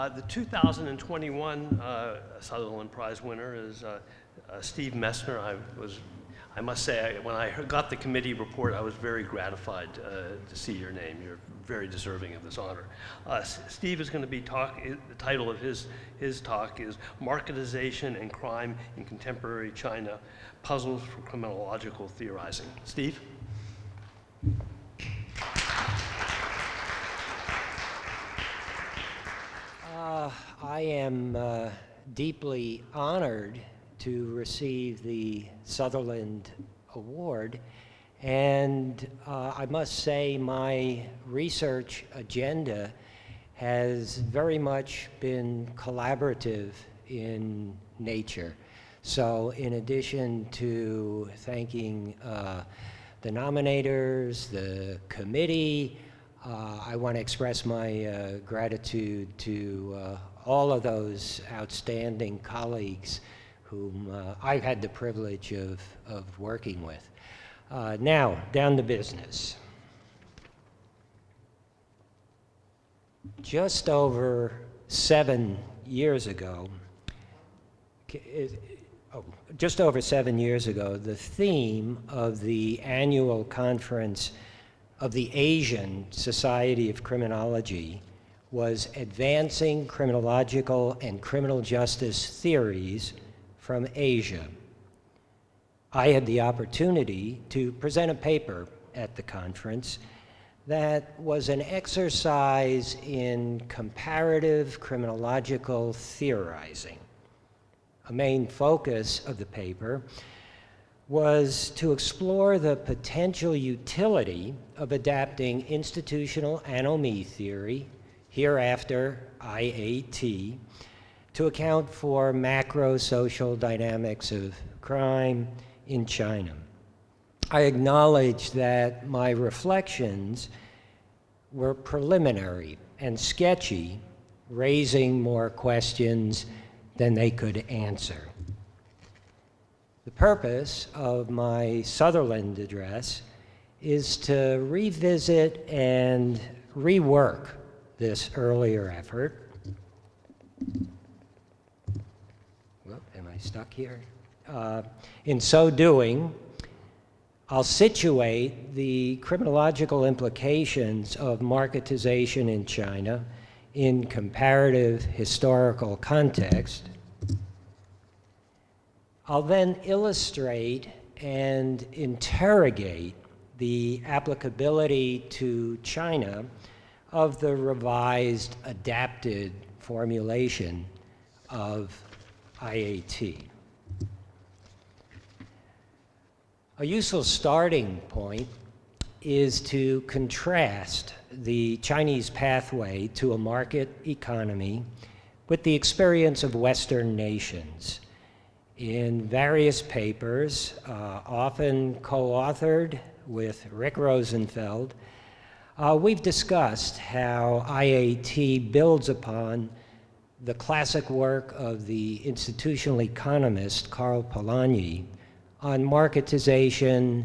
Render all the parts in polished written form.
The 2021 Sutherland Prize winner is Steve Messner. I must say, when I got the committee report, I was very gratified to see your name. You're very deserving of this honor. Steve is going to be the title of his talk is Marketization and Crime in Contemporary China, Puzzles for Criminological Theorizing. Steve? I am deeply honored to receive the Sutherland Award, and I must say my research agenda has very much been collaborative in nature. So in addition to thanking the nominators, the committee, I want to express my gratitude to all of those outstanding colleagues whom I've had the privilege of working with. Now, down to business. Just over 7 years ago, the theme of the annual conference of the Asian Society of Criminology was Advancing Criminological and Criminal Justice Theories from Asia. I had the opportunity to present a paper at the conference that was an exercise in comparative criminological theorizing. A main focus of the paper was to explore the potential utility of adapting institutional anomie theory, hereafter IAT, to account for macro-social dynamics of crime in China. I acknowledge that my reflections were preliminary and sketchy, raising more questions than they could answer. The purpose of my Sutherland address is to revisit and rework this earlier effort. Well, am I stuck here? In so doing, I'll situate the criminological implications of marketization in China in comparative historical context. I'll then illustrate and interrogate the applicability to China of the revised, adapted formulation of IAT. A useful starting point is to contrast the Chinese pathway to a market economy with the experience of Western nations. In various papers, often co-authored with Rick Rosenfeld, we've discussed how IAT builds upon the classic work of the institutional economist Karl Polanyi on marketization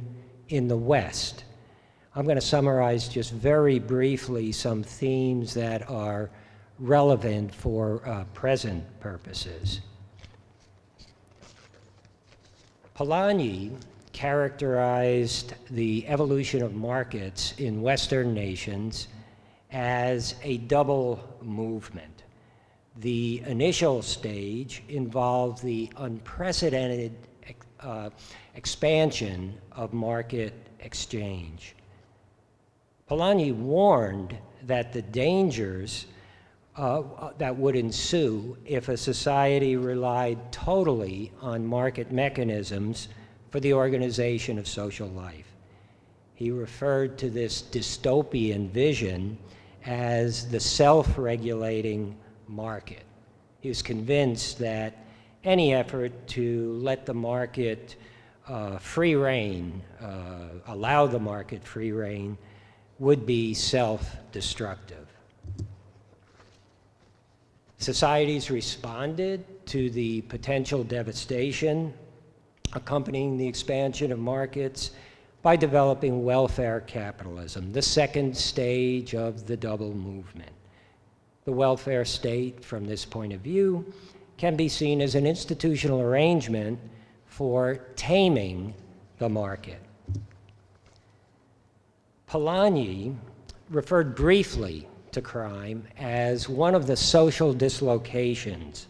in the West. I'm going to summarize just very briefly some themes that are relevant for present purposes. Polanyi characterized the evolution of markets in Western nations as a double movement. The initial stage involved the unprecedented expansion of market exchange. Polanyi warned that the dangers that would ensue if a society relied totally on market mechanisms for the organization of social life. He referred to this dystopian vision as the self-regulating market. He was convinced that any effort to let the market free rein, allow the market free rein, would be self-destructive. Societies responded to the potential devastation accompanying the expansion of markets by developing welfare capitalism, the second stage of the double movement. The welfare state, from this point of view, can be seen as an institutional arrangement for taming the market. Polanyi referred briefly to crime as one of the social dislocations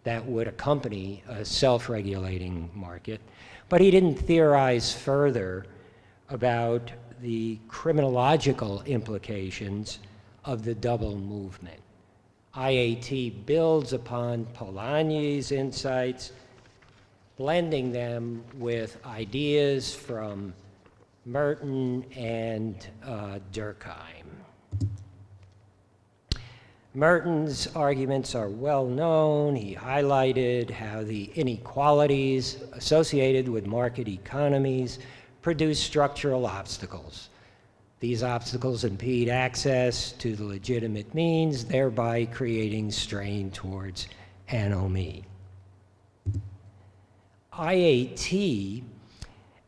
that would accompany a self-regulating market, but he didn't theorize further about the criminological implications of the double movement. IAT builds upon Polanyi's insights, blending them with ideas from Merton and Durkheim. Merton's arguments are well known. He highlighted how the inequalities associated with market economies produce structural obstacles. These obstacles impede access to the legitimate means, thereby creating strain towards anomie. IAT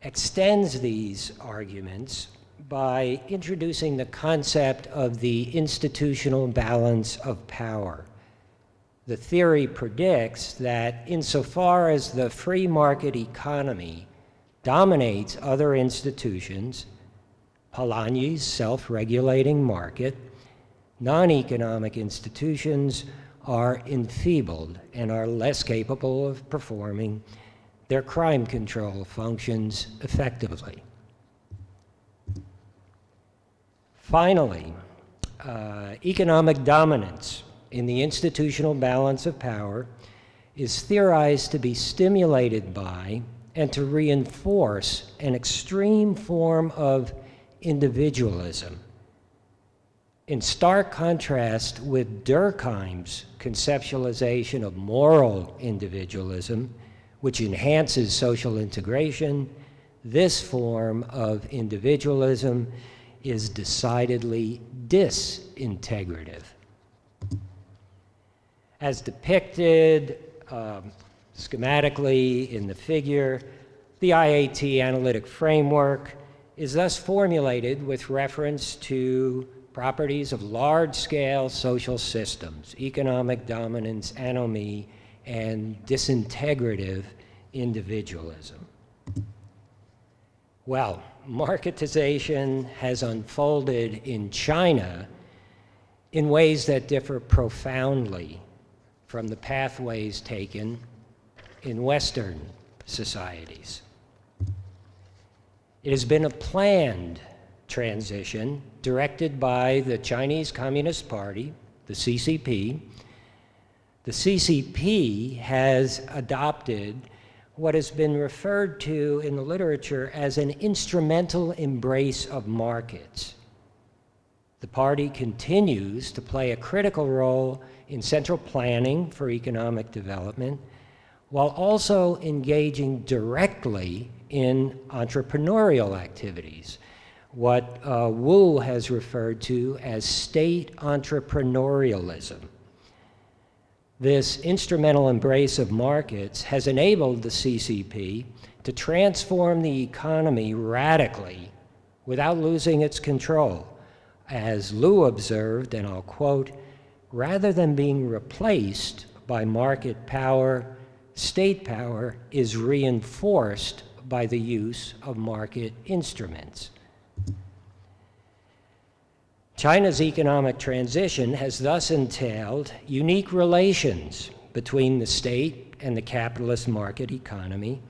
extends these arguments by introducing the concept of the institutional balance of power. The theory predicts that insofar as the free market economy dominates other institutions, Polanyi's self-regulating market, non-economic institutions are enfeebled and are less capable of performing their crime control functions effectively. Finally, economic dominance in the institutional balance of power is theorized to be stimulated by and to reinforce an extreme form of individualism. In stark contrast with Durkheim's conceptualization of moral individualism, which enhances social integration, this form of individualism is decidedly disintegrative. As depicted schematically in the figure, the IAT analytic framework is thus formulated with reference to properties of large-scale social systems, economic dominance, anomie, and disintegrative individualism. Well, marketization has unfolded in China in ways that differ profoundly from the pathways taken in Western societies. It has been a planned transition directed by the Chinese Communist Party, the CCP. The CCP has adopted what has been referred to in the literature as an instrumental embrace of markets. The party continues to play a critical role in central planning for economic development, while also engaging directly in entrepreneurial activities, what Wu has referred to as state entrepreneurialism. This instrumental embrace of markets has enabled the CCP to transform the economy radically without losing its control. As Liu observed, and I'll quote, "Rather than being replaced by market power, state power is reinforced by the use of market instruments." China's economic transition has thus entailed unique relations between the state and the capitalist market economy.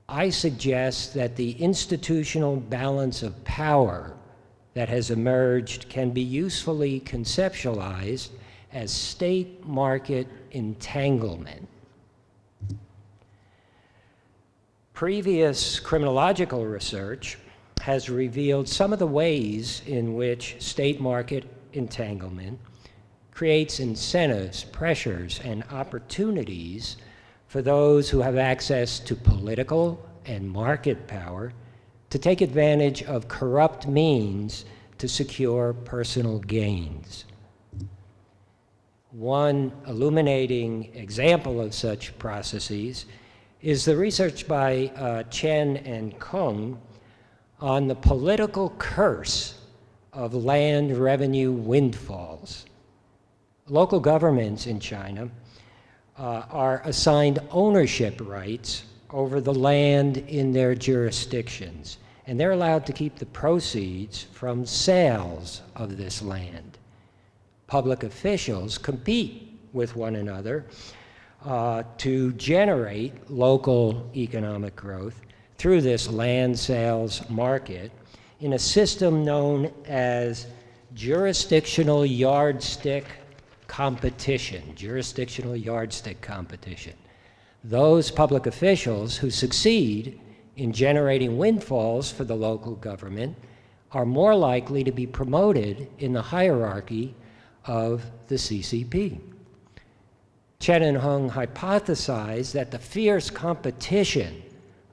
I suggest that the institutional balance of power that has emerged can be usefully conceptualized as state-market entanglement. Previous criminological research has revealed some of the ways in which state-market entanglement creates incentives, pressures, and opportunities for those who have access to political and market power to take advantage of corrupt means to secure personal gains. One illuminating example of such processes is the research by Chen and Kung on the political curse of land revenue windfalls. Local governments in China are assigned ownership rights over the land in their jurisdictions, and they're allowed to keep the proceeds from sales of this land. Public officials compete with one another to generate local economic growth through this land sales market in a system known as jurisdictional yardstick competition. Jurisdictional yardstick competition. Those public officials who succeed in generating windfalls for the local government are more likely to be promoted in the hierarchy of the CCP. Chen and Hung hypothesized that the fierce competition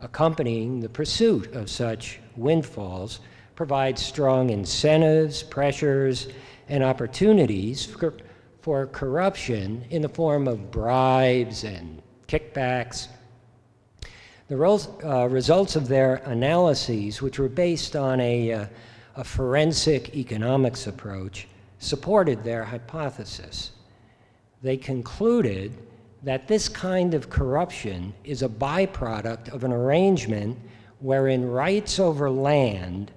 accompanying the pursuit of such windfalls provides strong incentives, pressures, and opportunities for corruption in the form of bribes and kickbacks. The results of their analyses, which were based on a forensic economics approach, supported their hypothesis. They concluded that this kind of corruption is a byproduct of an arrangement wherein rights over land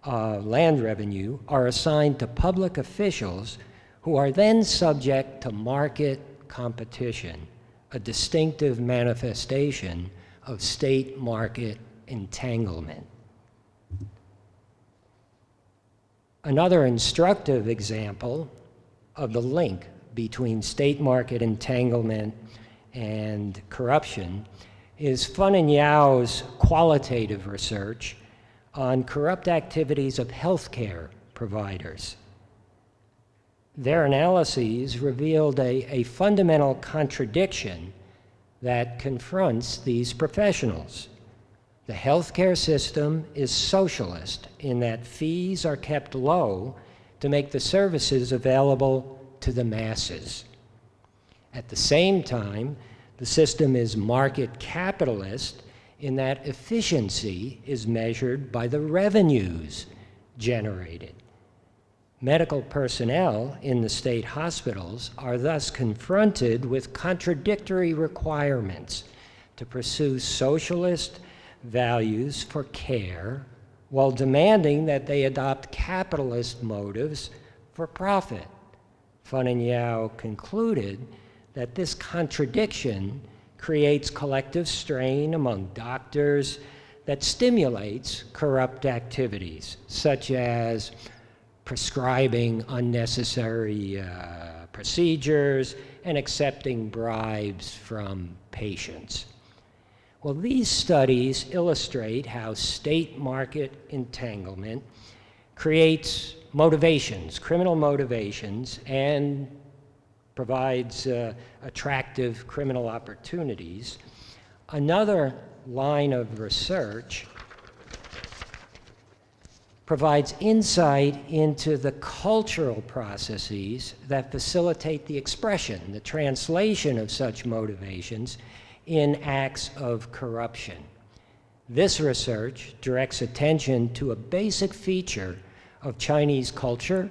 revenue, are assigned to public officials who are then subject to market competition, a distinctive manifestation of state market entanglement. Another instructive example of the link between state market entanglement and corruption is Fun and Yao's qualitative research on corrupt activities of healthcare providers. Their analyses revealed a fundamental contradiction that confronts these professionals. The healthcare system is socialist in that fees are kept low to make the services available to the masses. At the same time, the system is market capitalist in that efficiency is measured by the revenues generated. Medical personnel in the state hospitals are thus confronted with contradictory requirements to pursue socialist values for care while demanding that they adopt capitalist motives for profit. Fun and Yao concluded that this contradiction creates collective strain among doctors that stimulates corrupt activities, such as prescribing unnecessary procedures and accepting bribes from patients. Well, these studies illustrate how state market entanglement creates motivations, criminal motivations, and provides attractive criminal opportunities. Another line of research provides insight into the cultural processes that facilitate the expression, the translation of such motivations in acts of corruption. This research directs attention to a basic feature of Chinese culture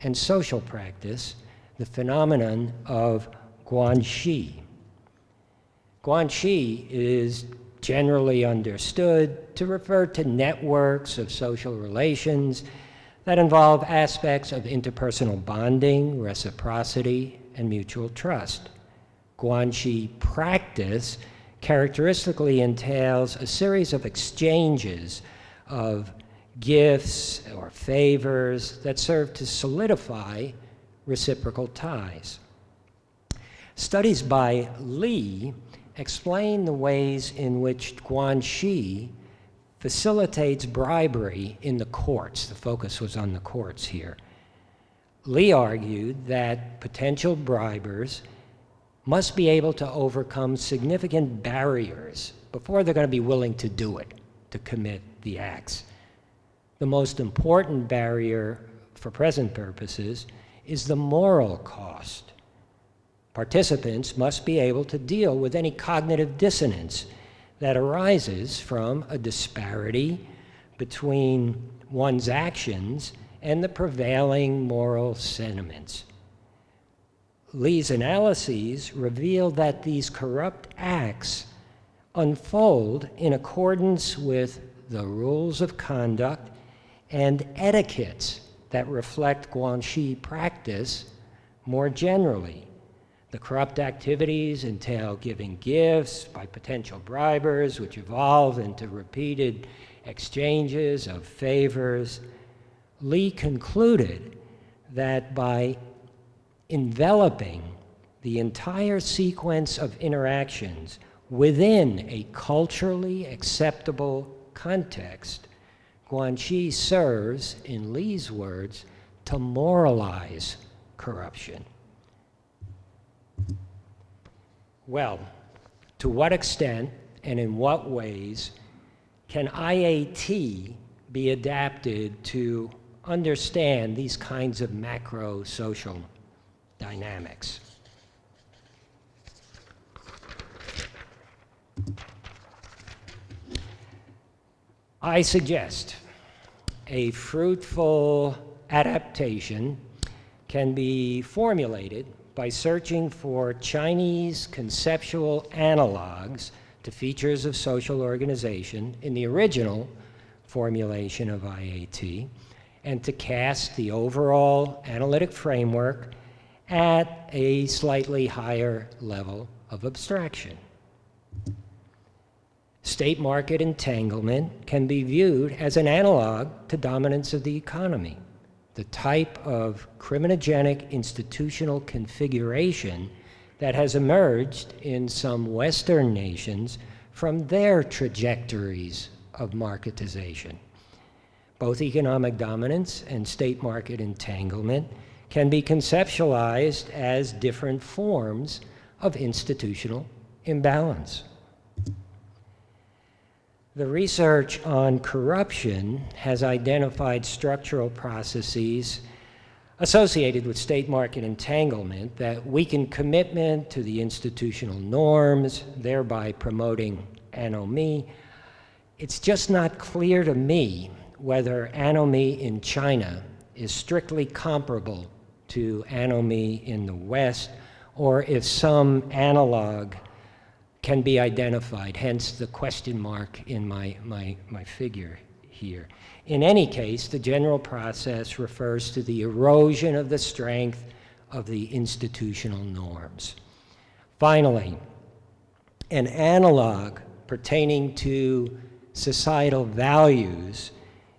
and social practice, the phenomenon of guanxi. Guanxi is generally understood to refer to networks of social relations that involve aspects of interpersonal bonding, reciprocity, and mutual trust. Guanxi practice characteristically entails a series of exchanges of gifts or favors that serve to solidify reciprocal ties. Studies by Li explain the ways in which guanxi facilitates bribery in the courts. The focus was on the courts here. Li argued that potential bribers must be able to overcome significant barriers before they're going to be willing to do it, to commit the acts. The most important barrier for present purposes is the moral cost. Participants must be able to deal with any cognitive dissonance that arises from a disparity between one's actions and the prevailing moral sentiments. Lee's analyses revealed that these corrupt acts unfold in accordance with the rules of conduct and etiquettes that reflect Guanxi practice more generally. The corrupt activities entail giving gifts by potential bribers, which evolve into repeated exchanges of favors. Lee concluded that by enveloping the entire sequence of interactions within a culturally acceptable context, Guanxi serves, in Lee's words, to moralize corruption. Well, to what extent and in what ways can IAT be adapted to understand these kinds of macro-social dynamics? I suggest a fruitful adaptation can be formulated by searching for Chinese conceptual analogs to features of social organization in the original formulation of IAT, and to cast the overall analytic framework at a slightly higher level of abstraction. State market entanglement can be viewed as an analog to dominance of the economy, the type of criminogenic institutional configuration that has emerged in some Western nations from their trajectories of marketization. Both economic dominance and state market entanglement can be conceptualized as different forms of institutional imbalance. The research on corruption has identified structural processes associated with state market entanglement that weaken commitment to the institutional norms, thereby promoting anomie. It's just not clear to me whether anomie in China is strictly comparable to anomie in the West, or if some analog can be identified, hence the question mark in my figure here. In any case, the general process refers to the erosion of the strength of the institutional norms. Finally, an analog pertaining to societal values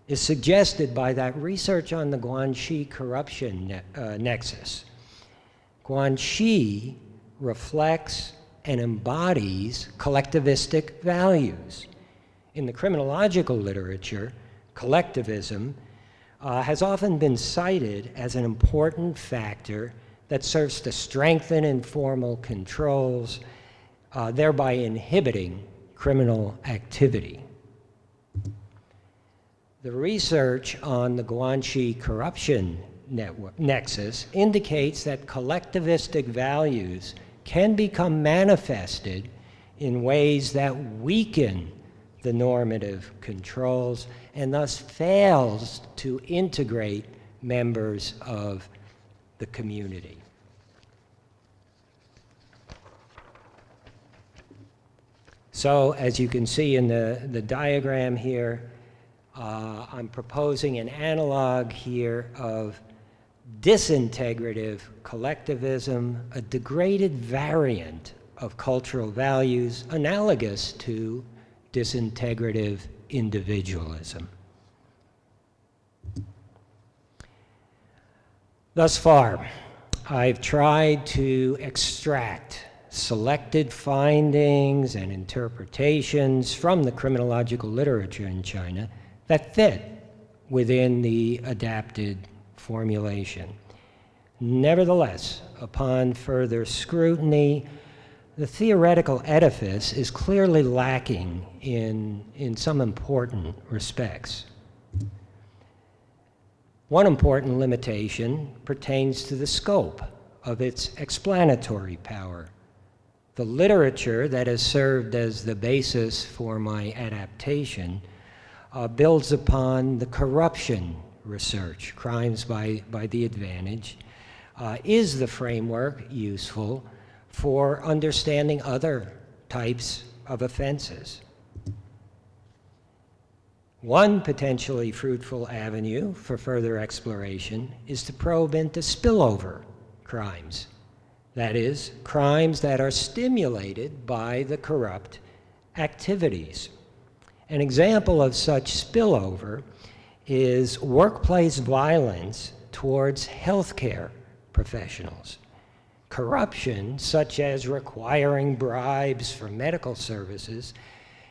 is suggested by that research on the Guanxi corruption nexus. Guanxi reflects and embodies collectivistic values. In the criminological literature, collectivism has often been cited as an important factor that serves to strengthen informal controls, thereby inhibiting criminal activity. The research on the Guanxi corruption nexus indicates that collectivistic values can become manifested in ways that weaken the normative controls and thus fails to integrate members of the community. So, as you can see in the diagram here, I'm proposing an analog here of disintegrative collectivism, a degraded variant of cultural values analogous to disintegrative individualism. Thus far, I've tried to extract selected findings and interpretations from the criminological literature in China that fit within the adapted formulation. Nevertheless, upon further scrutiny, the theoretical edifice is clearly lacking in some important respects. One important limitation pertains to the scope of its explanatory power. The literature that has served as the basis for my adaptation builds upon the corruption research, crimes by the advantage, Is the framework useful for understanding other types of offenses? One potentially fruitful avenue for further exploration is to probe into spillover crimes. That is, crimes that are stimulated by the corrupt activities. An example of such spillover is workplace violence towards healthcare professionals. Corruption, such as requiring bribes for medical services,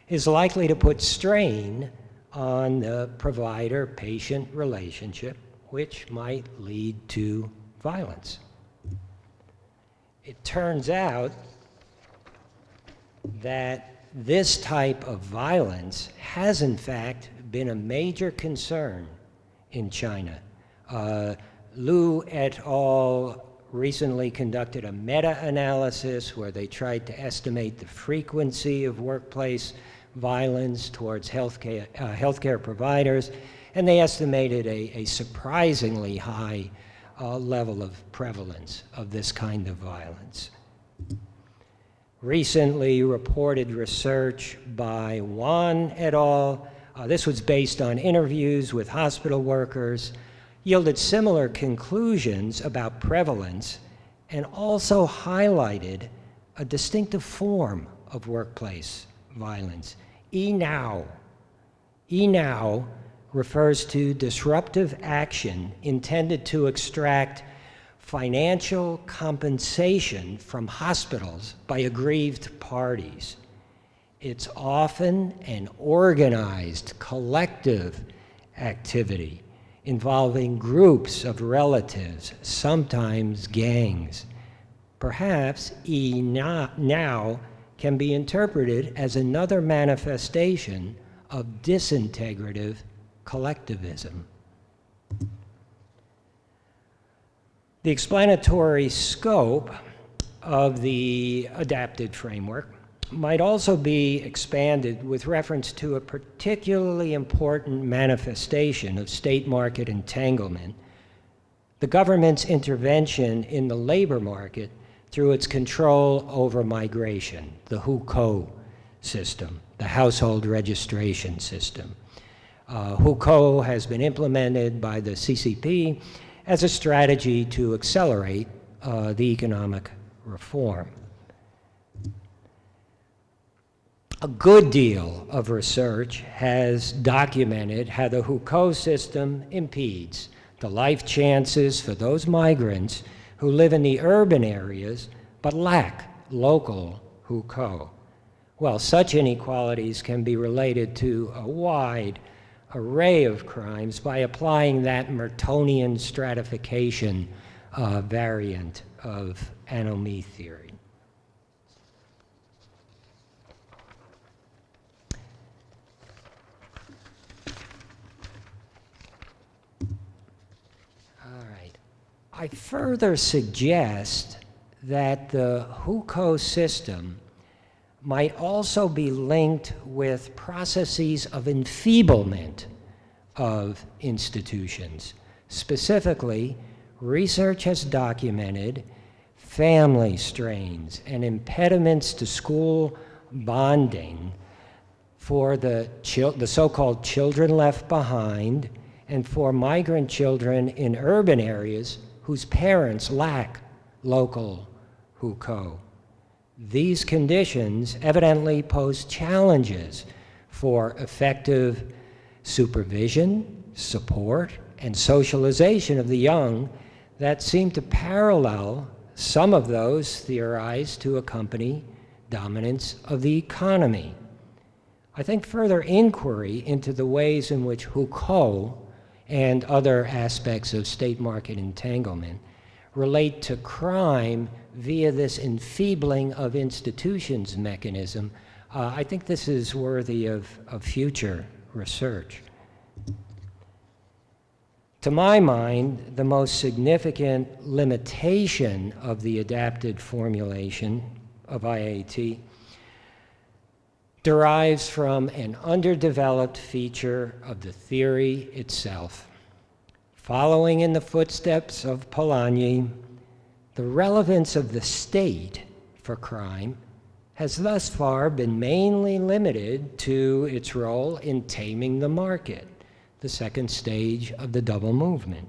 is likely to put strain on the provider-patient relationship, which might lead to violence. It turns out that this type of violence has, in fact, been a major concern in China. Liu et al. Recently conducted a meta-analysis where they tried to estimate the frequency of workplace violence towards healthcare providers, and they estimated a surprisingly high level of prevalence of this kind of violence. Recently reported research by Wan et al., this was based on interviews with hospital workers, yielded similar conclusions about prevalence and also highlighted a distinctive form of workplace violence. E-now refers to disruptive action intended to extract financial compensation from hospitals by aggrieved parties. It's often an organized, collective activity involving groups of relatives, sometimes gangs. Perhaps now can be interpreted as another manifestation of disintegrative collectivism. The explanatory scope of the adapted framework might also be expanded with reference to a particularly important manifestation of state market entanglement, the government's intervention in the labor market through its control over migration, the hukou system, the household registration system. Hukou has been implemented by the CCP as a strategy to accelerate the economic reform. A good deal of research has documented how the hukou system impedes the life chances for those migrants who live in the urban areas but lack local hukou. Well, such inequalities can be related to a wide array of crimes by applying that Mertonian stratification variant of anomie theory. I further suggest that the hukou system might also be linked with processes of enfeeblement of institutions. Specifically, research has documented family strains and impediments to school bonding for the so-called children left behind and for migrant children in urban areas whose parents lack local hukou. These conditions evidently pose challenges for effective supervision, support, and socialization of the young that seem to parallel some of those theorized to accompany dominance of the economy. I think further inquiry into the ways in which hukou and other aspects of state market entanglement relate to crime via this enfeebling of institutions mechanism, I think this is worthy of future research. To my mind, the most significant limitation of the adapted formulation of IAT derives from an underdeveloped feature of the theory itself. Following in the footsteps of Polanyi, The relevance of the state for crime has thus far been mainly limited to its role in taming the market, the second stage of the double movement.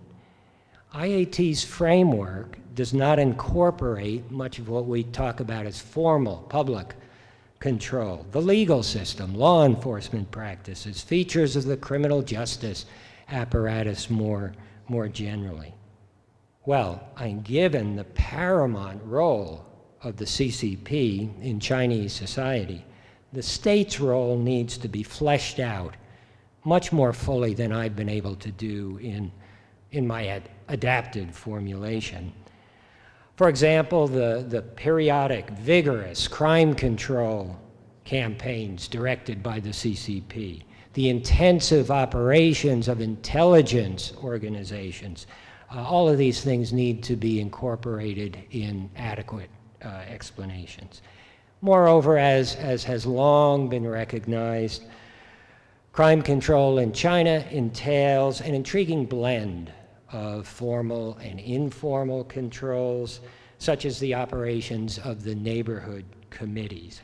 IAT'S framework does not incorporate much of what we talk about as formal public control, the legal system, law enforcement practices, features of the criminal justice apparatus more generally. Well, given the paramount role of the CCP in Chinese society, the state's role needs to be fleshed out much more fully than I've been able to do in my adapted formulation. For example, the periodic, vigorous crime control campaigns directed by the CCP, the intensive operations of intelligence organizations, all of these things need to be incorporated in adequate explanations. Moreover, as has long been recognized, crime control in China entails an intriguing blend of formal and informal controls, such as the operations of the neighborhood committees.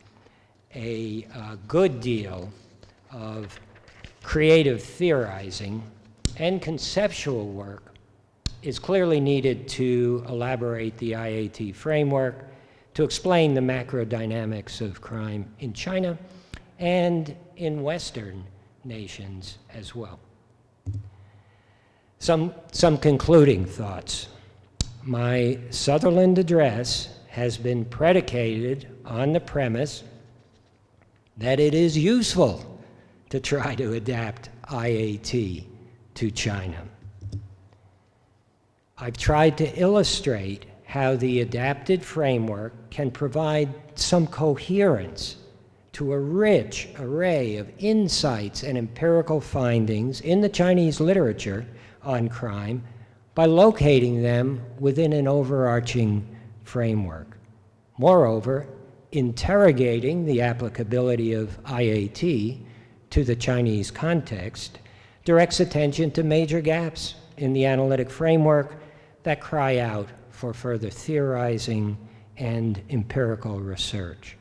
A good deal of creative theorizing and conceptual work is clearly needed to elaborate the IAT framework, to explain the macro dynamics of crime in China and in Western nations as well. Some concluding thoughts. My Sutherland address has been predicated on the premise that it is useful to try to adapt IAT to China. I've tried to illustrate how the adapted framework can provide some coherence to a rich array of insights and empirical findings in the Chinese literature on crime by locating them within an overarching framework. Moreover, interrogating the applicability of IAT to the Chinese context directs attention to major gaps in the analytic framework that cry out for further theorizing and empirical research.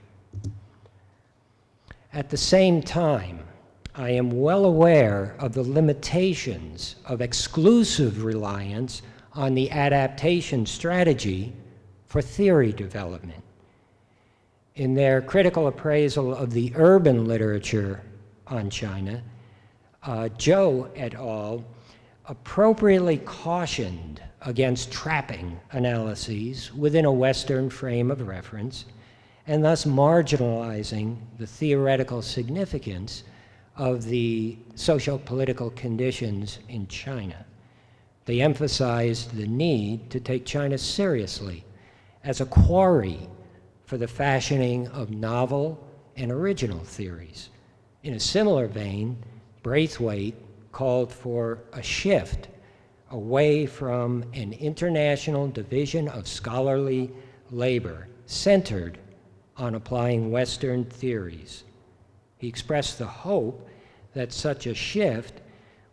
At the same time, I am well aware of the limitations of exclusive reliance on the adaptation strategy for theory development. In their critical appraisal of the urban literature on China, Zhou et al. Appropriately cautioned against trapping analyses within a Western frame of reference, and thus marginalizing the theoretical significance of the socio-political conditions in China. They emphasized the need to take China seriously as a quarry for the fashioning of novel and original theories. In a similar vein, Braithwaite called for a shift away from an international division of scholarly labor centered on applying Western theories. He expressed the hope that such a shift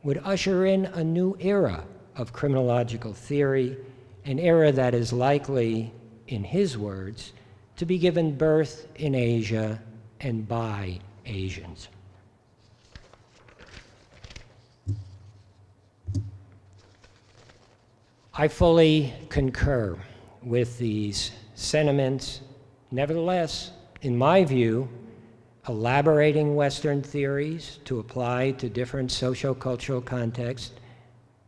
would usher in a new era of criminological theory, an era that is likely, in his words, to be given birth in Asia and by Asians. I fully concur with these sentiments. Nevertheless, in my view, elaborating Western theories to apply to different socio-cultural contexts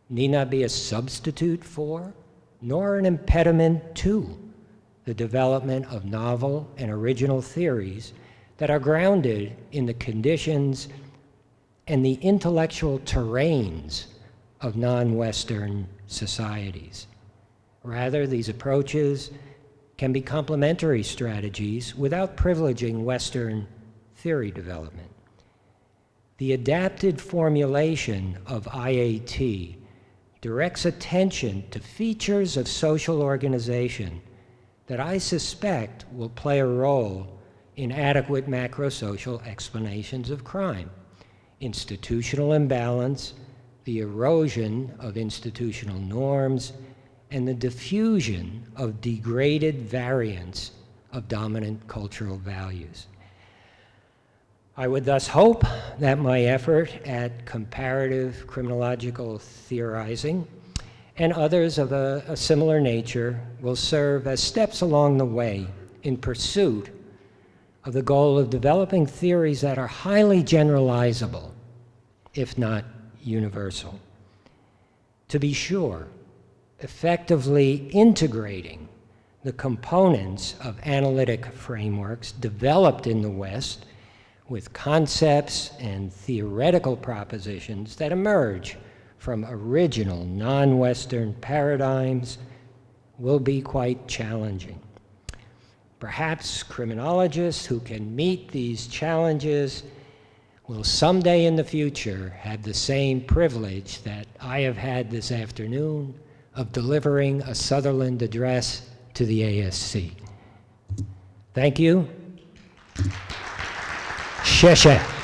need not be a substitute for, nor an impediment to, the development of novel and original theories that are grounded in the conditions and the intellectual terrains of non-Western societies. Rather, these approaches can be complementary strategies without privileging Western theory development. The adapted formulation of IAT directs attention to features of social organization that I suspect will play a role in adequate macro-social explanations of crime: institutional imbalance, the erosion of institutional norms, and the diffusion of degraded variants of dominant cultural values. I would thus hope that my effort at comparative criminological theorizing and others of a similar nature will serve as steps along the way in pursuit of the goal of developing theories that are highly generalizable, if not universal. To be sure, effectively integrating the components of analytic frameworks developed in the West with concepts and theoretical propositions that emerge from original non-Western paradigms will be quite challenging. Perhaps criminologists who can meet these challenges will someday in the future have the same privilege that I have had this afternoon of delivering a Sutherland address to the ASC. Thank you. 谢谢。